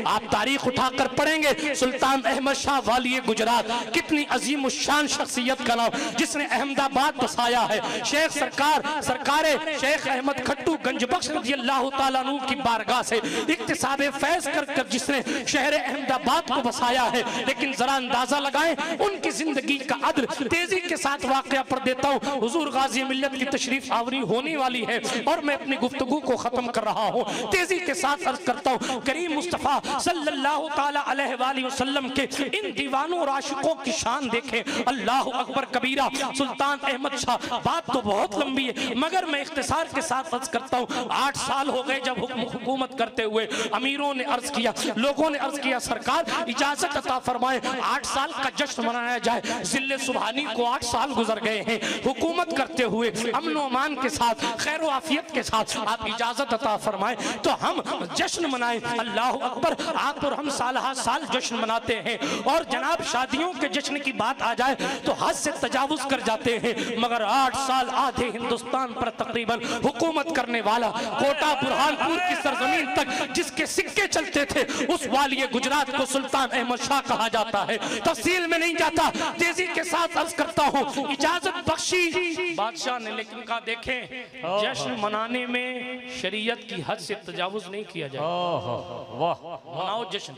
आप तारीख उठाकर पढ़ेंगे सुल्तान अहमद शाह वाली गुजरात, कितनी अजीम शान शख्सियत का नाम, जिसने अहमदाबाद बसाया है। शेख सरकारे शेख अहमद खट्टू गंज बख्श रज़ी अल्लाह तआला अन्हु की बारगाह से इक्तिसाब फैज कर जिसने शहर अहमदाबाद को बसाया है। लेकिन जरा अंदाजा लगाएं उनकी जिंदगी का अदल। तेजी के साथ वाकया पढ़ देता हूँ। हुजूर गाजी मिल्लत की तशरीफ आवरी होने वाली है और मैं अपनी गुफ्तगू को खत्म कर रहा हूँ। तेजी के साथ अर्ज करता हूँ, करीम मुस्तफ़ा सल्लल्लाहु ताला अलैहि वसल्लम के इन दीवानों और आशिकों की शान देखें। अल्लाह अकबर कबीरा। सुल्तान अहमद शाह, बात तो बहुत लंबी है मगर मैं इख्तिसार के साथ अर्ज करता हूँ। 8 साल हो गए जब हुकूमत करते हुए। अमीरों ने अर्ज किया, लोगों ने अर्ज किया, सरकार इजाजत अता फरमाए 8 साल का जश्न मनाया जाए। जिले सुबहानी को 8 साल गुजर गए हैं हुकूमत करते हुए, अमन व अमान के साथ, खैर आफियत के साथ। आप इजाजत अता फरमाए तो हम जश्न मनाएं। अल्लाह अकबर। आप और हम साल जश्न मनाते हैं और जनाब शादियों के जश्न की बात आ जाए तो हद से तजावुज कर जाते हैं। मगर 8 साल आधे हिंदुस्तान पर तकरीबन हुकूमत करने वाला, कोटा बुरहानपुर की सरजमीन तक जिसके सिक्के चलते थे, उस वाली गुजरात को सुल्तान अहमद शाह कहा जाता है। तफसील में नहीं जाता, तेजी के साथ अर्ज करता हूँ। इजाजत बख्शी बादशाह ने, लेकिन कहा देखें जश्न मनाने में शरीयत की हद से तजावुज नहीं किया जाए। मनाओ जश्न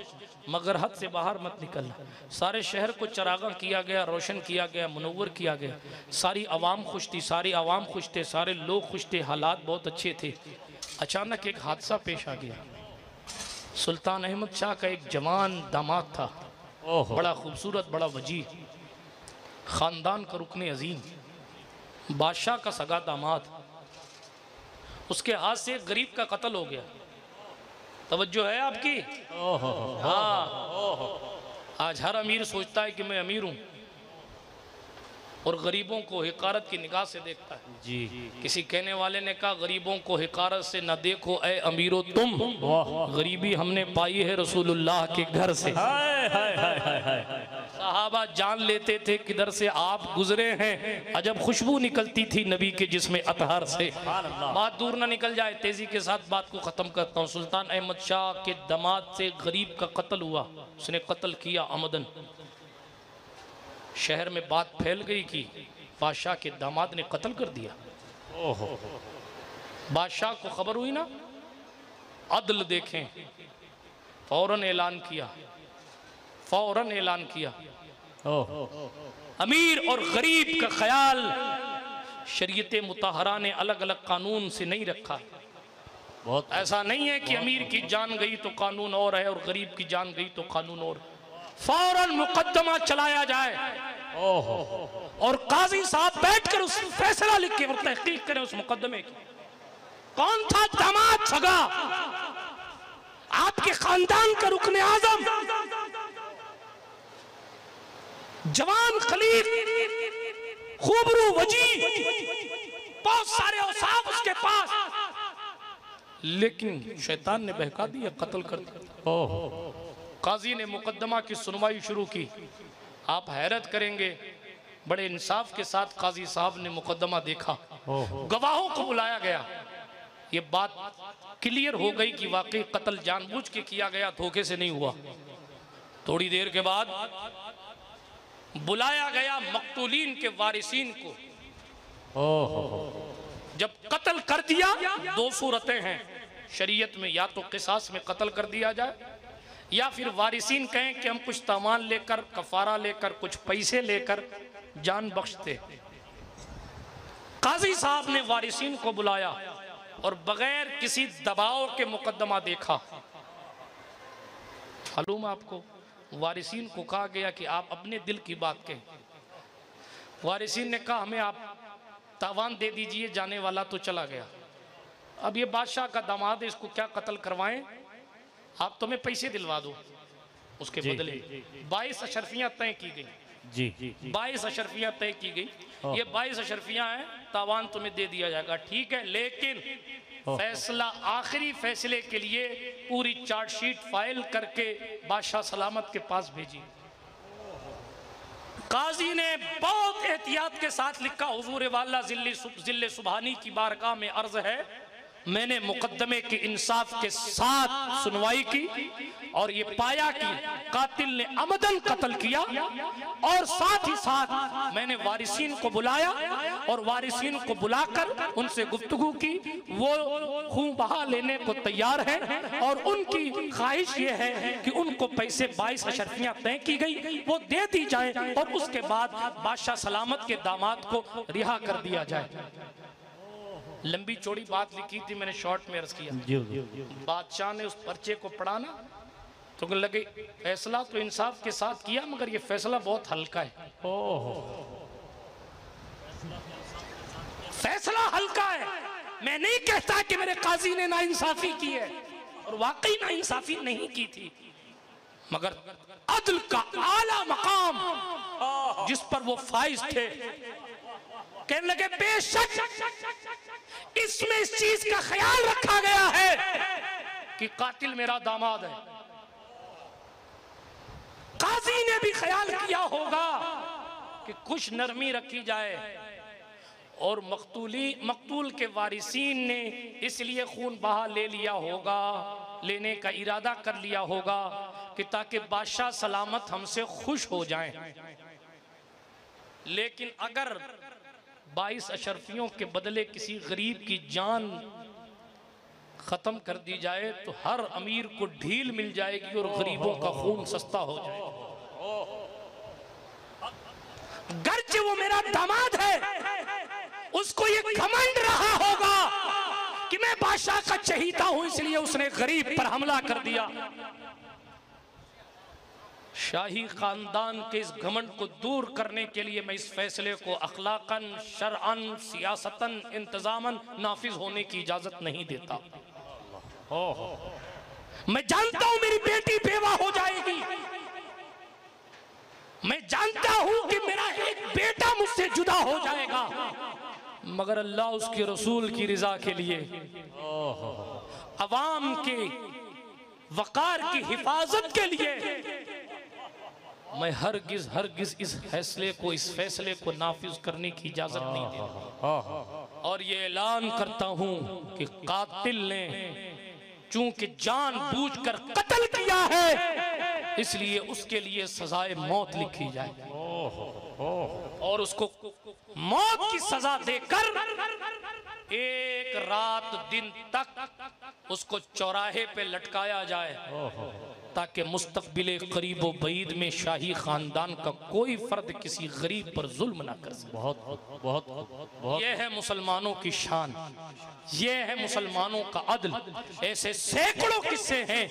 मगर हद से बाहर मत निकलना। सारे शहर को चरागा किया गया, रोशन किया गया, मुनव्वर किया गया। सारी आवाम खुश थी, सारी आवाम खुश थे, सारे लोग खुश थे, हालात बहुत अच्छे थे। अचानक एक हादसा पेश आ गया। सुल्तान अहमद शाह का एक जवान दामाद था, बड़ा खूबसूरत, बड़ा वजी, ख़ानदान का रुकने अजीम, बादशाह का सगा दामाद। उसके हाथ से एक गरीब का कत्ल हो गया। तवज्जो है आपकी? हाँ, आज हर अमीर सोचता है कि मैं अमीर हूँ और गरीबों को हिकारत की निगाह से देखता है। जी, किसी कहने वाले ने कहा गरीबों को हिकारत से न देखो ए अमीरो तुम, गरीबी हमने पाई है रसूलुल्लाह के घर से। सहाबा जान लेते थे किधर से आप गुजरे हैं, अजब खुशबू निकलती थी नबी के जिसमें अतहर से। बात दूर ना निकल जाए, तेजी के साथ बात को ख़त्म करता हूँ। सुल्तान अहमद शाह के दामाद से गरीब का कत्ल हुआ, उसने कत्ल किया आमदन। शहर में बात फैल गई कि बादशाह के दामाद ने कत्ल कर दिया। बादशाह को खबर हुई ना, अदल देखें, फौरन ऐलान किया, फौरन ऐलान किया। अमीर और गरीब का ख्याल शरीयत मुताहरा ने अलग अलग कानून से नहीं रखा। बहुत ऐसा नहीं है कि अमीर की जान गई तो कानून और है और गरीब की जान गई तो कानून और। फौरन मुकद्दमा चलाया जाए और काजी साहब बैठकर उस फैसला लिख के और तहकीक करें उस मुकद्दमे की। कौन था दामाद सगा, आपके खानदान का रुकने आजम, जवान खलीफ, खूबरू वजी, बहुत सारे औसाफ उसके पास, लेकिन शैतान ने बहका दिया, कत्ल कर दिया। काजी ने मुकद्दमा की सुनवाई शुरू की। आप हैरत करेंगे, बड़े इंसाफ के साथ काजी साहब ने मुकद्दमा देखा। गवाहों को बुलाया गया। ये बात क्लियर हो गई कि वाकई कत्ल जानबूझ के किया गया, धोखे से नहीं हुआ। थोड़ी देर के बाद बुलाया गया मकतूलीन के वारिसीन को। जब कत्ल कर दिया, 2 सूरतें हैं शरीयत में, या तो किसास में कत्ल कर दिया जाए या फिर वारिसीन कहें कि हम कुछ तामान लेकर, कफारा लेकर, कुछ पैसे लेकर जान बख्शते। काजी साहब ने वारिसीन को बुलाया और बगैर किसी दबाव के मुकद्दमा देखा। मालूम आपको, वारिसीन को कहा गया कि आप अपने दिल की बात कहें। वारिसीन ने कहा हमें आप तावान दे दीजिए, जाने वाला तो चला गया। अब ये बादशाह का दामाद है, इसको क्या कत्ल करवाएं, आप तो मैं पैसे दिलवा दो उसके बदले। 22 अशरफियां तय की गई। जी 22 अशरफियां तय की गई। ये 22 अशरफियां हैं, तावान तुम्हें दे दिया जाएगा, ठीक है, लेकिन फैसला, आखिरी फैसले के लिए पूरी चार्जशीट फाइल करके बादशाह सलामत के पास भेजी। काजी ने बहुत एहतियात के साथ लिखा, हुजूर वाला जिले सुबहानी की बारगाह में अर्ज है मैंने मुकदमे के इंसाफ के साथ सुनवाई की और ये पाया कि कातिल ने अमदन कत्ल किया, और साथ ही साथ मैंने वारिसीन को बुलाया और वारिसीन को बुलाकर उनसे गुफ्तगू की। वो खून बहा लेने को तैयार हैं और उनकी ख्वाहिश ये है कि उनको पैसे 22 अशरफियां तय की गई वो दे दी जाए और उसके बाद बादशाह सलामत के दामाद को रिहा कर दिया जाए। लंबी चौड़ी बात लिखी थी, मैंने शॉर्ट में अर्ज किया। बादशाह ने उस पर्चे को पढ़ा ना तो लगे फैसला तो इंसाफ के साथ किया मगर ये फैसला बहुत हल्का है। फैसला हल्का है। मैं नहीं कहता कि मेरे काजी ने नाइंसाफी की है, और वाकई नाइंसाफी नहीं की थी, मगर अदल का आला मकाम जिस पर वो फाइज थे कहने लगे बेशक इसमें इस चीज का ख्याल रखा गया है कि कातिल मेरा दामाद है। काजी ने भी ख्याल किया होगा कि कुछ नरमी रखी जाए, और मकतूल के वारिसीन ने इसलिए खून बहा ले लिया होगा, लेने का इरादा कर लिया होगा कि ताकि बादशाह सलामत हमसे खुश हो जाएं। लेकिन अगर 22 अशरफियों के बदले किसी गरीब की जान खत्म कर दी जाए तो हर अमीर को ढील मिल जाएगी और गरीबों का खून सस्ता हो जाएगा। गर्ज वो मेरा दामाद है, उसको ये घमंड रहा होगा कि मैं बादशाह का चहीता हूं, इसलिए उसने गरीब पर हमला कर दिया। शाही खानदान के इस घमंड को दूर करने के लिए मैं इस फैसले को अखलाकन, शरअन, सियासतन, इंतजामन नाफिज होने की इजाजत नहीं देता। मैं जानता हूं मेरी बेटी बेवा हो जाएगी, मैं जानता हूं कि मेरा एक बेटा मुझसे जुदा हो जाएगा, मगर अल्लाह उसके रसूल की रिजा के लिए, अवाम के वकार की हिफाजत के लिए मैं हरगिज इस फैसले को नाफिज करने की इजाजत नहीं देता। और ये ऐलान करता हूं कि कातिल ने चूंकि जानबूझकर कत्ल किया है, इसलिए उसके लिए सजाए मौत लिखी जाए और उसको मौत की सजा देकर एक रात दिन तक उसको चौराहे पे लटकाया जाए, ताकि मुस्तकबिल करीब व बईद में शाही खानदान का कोई फर्द किसी गरीब पर जुल्म ना कर सके। बहुत ये है मुसलमानों की शान, ये है मुसलमानों का अदल। ऐसे सैकड़ों किस्से हैं।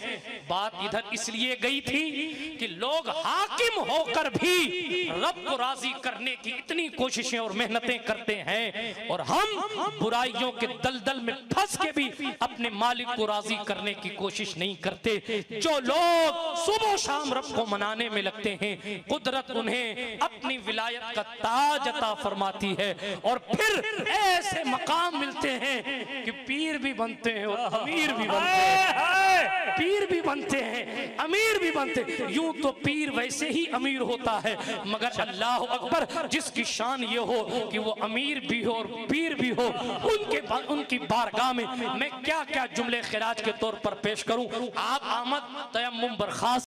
बात इधर इसलिए गई थी कि लोग हाकिम होकर भी रब को राजी करने की इतनी कोशिशें और मेहनतें करते हैं, और हम बुराइयों के दलदल में फंस के भी अपने मालिक को राजी करने की कोशिश नहीं करते। जो लोग सुबह शाम रब को मनाने में लगते हैं, कुदरत उन्हें अपनी विलायत का ताज अता फरमाती है, और फिर ऐसे मकाम मिलते हैं कि पीर भी बनते हैं और अमीर भी बनते हैं, पीर भी बनते हैं, अमीर भी बनते हैं। यूं तो पीर वैसे ही अमीर होता है, मगर अल्लाह अकबर जिसकी शान ये हो कि वो अमीर भी हो और पीर भी हो, उनकी बारगाह में मैं क्या क्या जुमले खिराज के तौर पर पेश करूं। आप आमद तयम्मुम बर्खास्त